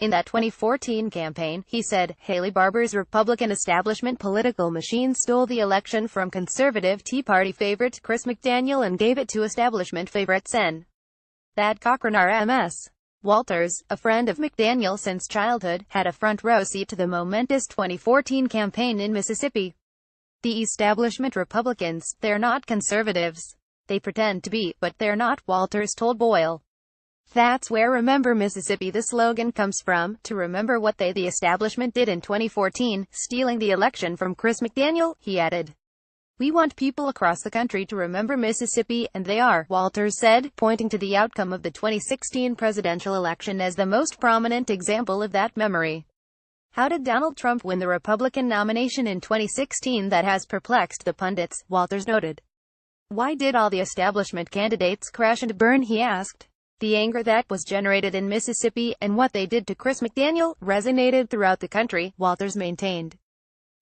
In that 2014 campaign, he said, Haley Barbour's Republican establishment political machine stole the election from conservative Tea Party favorite Chris McDaniel and gave it to establishment favorite Sen. Thad Cochran RMS. Walters, a friend of McDaniel since childhood, had a front-row seat to the momentous 2014 campaign in Mississippi. The establishment Republicans, they're not conservatives. They pretend to be, but they're not, Walters told Boyle. That's where Remember Mississippi the slogan comes from, to remember what they the establishment did in 2014, stealing the election from Chris McDaniel, he added. We want people across the country to remember Mississippi, and they are, Walters said, pointing to the outcome of the 2016 presidential election as the most prominent example of that memory. How did Donald Trump win the Republican nomination in 2016? That has perplexed the pundits, Walters noted. Why did all the establishment candidates crash and burn, he asked. The anger that was generated in Mississippi, and what they did to Chris McDaniel, resonated throughout the country, Walters maintained.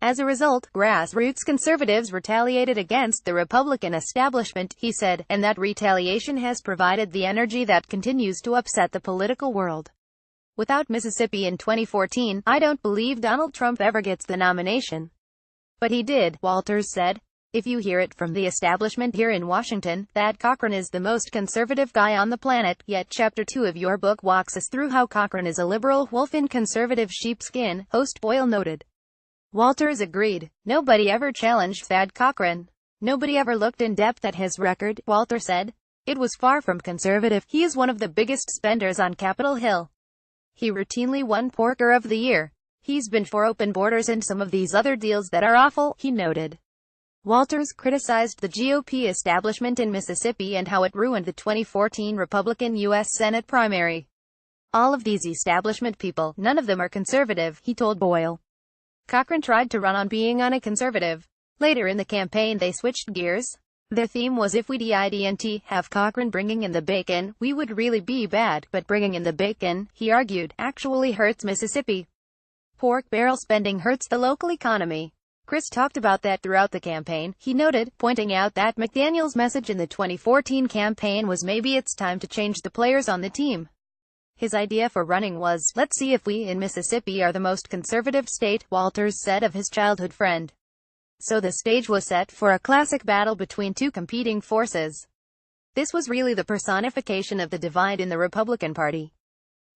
As a result, grassroots conservatives retaliated against the Republican establishment, he said, and that retaliation has provided the energy that continues to upset the political world. Without Mississippi in 2014, I don't believe Donald Trump ever gets the nomination. But he did, Walters said. If you hear it from the establishment here in Washington, Thad Cochran is the most conservative guy on the planet, yet Chapter 2 of your book walks us through how Cochran is a liberal wolf in conservative sheepskin, host Boyle noted. Walters agreed. Nobody ever challenged Thad Cochran. Nobody ever looked in depth at his record, Walters said. It was far from conservative. He is one of the biggest spenders on Capitol Hill. He routinely won Porker of the Year. He's been for open borders and some of these other deals that are awful, he noted. Walters criticized the GOP establishment in Mississippi and how it ruined the 2014 Republican U.S. Senate primary. All of these establishment people, none of them are conservative, he told Boyle. Cochran tried to run on being a conservative. Later in the campaign they switched gears. Their theme was if we didn't have Cochran bringing in the bacon, we would really be bad, but bringing in the bacon, he argued, actually hurts Mississippi. Pork barrel spending hurts the local economy. Chris talked about that throughout the campaign, he noted, pointing out that McDaniel's message in the 2014 campaign was maybe it's time to change the players on the team. His idea for running was, let's see if we in Mississippi are the most conservative state, Walters said of his childhood friend. So the stage was set for a classic battle between two competing forces. This was really the personification of the divide in the Republican Party.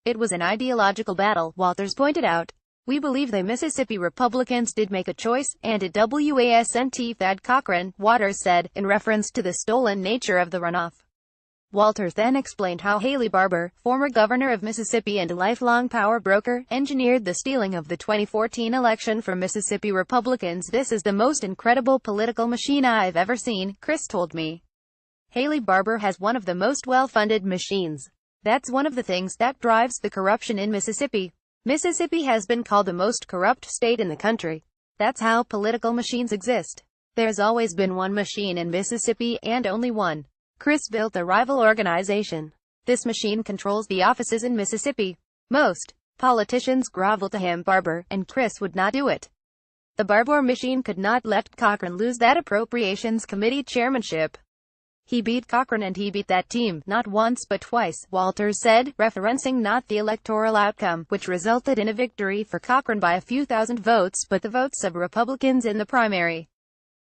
It was an ideological battle, Walters pointed out. We believe the Mississippi Republicans did make a choice, and it wasn't Thad Cochran, Walters said, in reference to the stolen nature of the runoff. Walters then explained how Haley Barbour, former governor of Mississippi and a lifelong power broker, engineered the stealing of the 2014 election from Mississippi Republicans. This is the most incredible political machine I've ever seen, Chris told me. Haley Barbour has one of the most well-funded machines. That's one of the things that drives the corruption in Mississippi. Mississippi has been called the most corrupt state in the country. That's how political machines exist. There's always been one machine in Mississippi, and only one. Chris built a rival organization. This machine controls the offices in Mississippi. Most politicians grovel to him, Barbour, and Chris would not do it. The Barbour machine could not let Cochran lose that Appropriations Committee chairmanship. He beat Cochran and he beat that team, not once but twice, Walters said, referencing not the electoral outcome, which resulted in a victory for Cochran by a few thousand votes, but the votes of Republicans in the primary.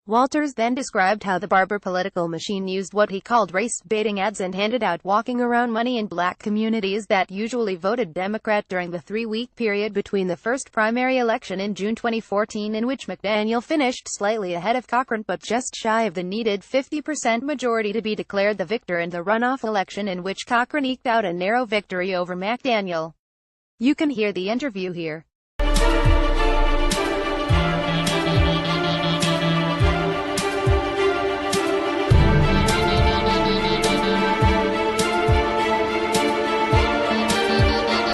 Walters then described how the Barbour political machine used what he called race-baiting ads and handed out walking around money in black communities that usually voted Democrat during the 3-week period between the first primary election in June 2014 in which McDaniel finished slightly ahead of Cochran but just shy of the needed 50% majority to be declared the victor in the runoff election in which Cochran eked out a narrow victory over McDaniel. You can hear the interview here.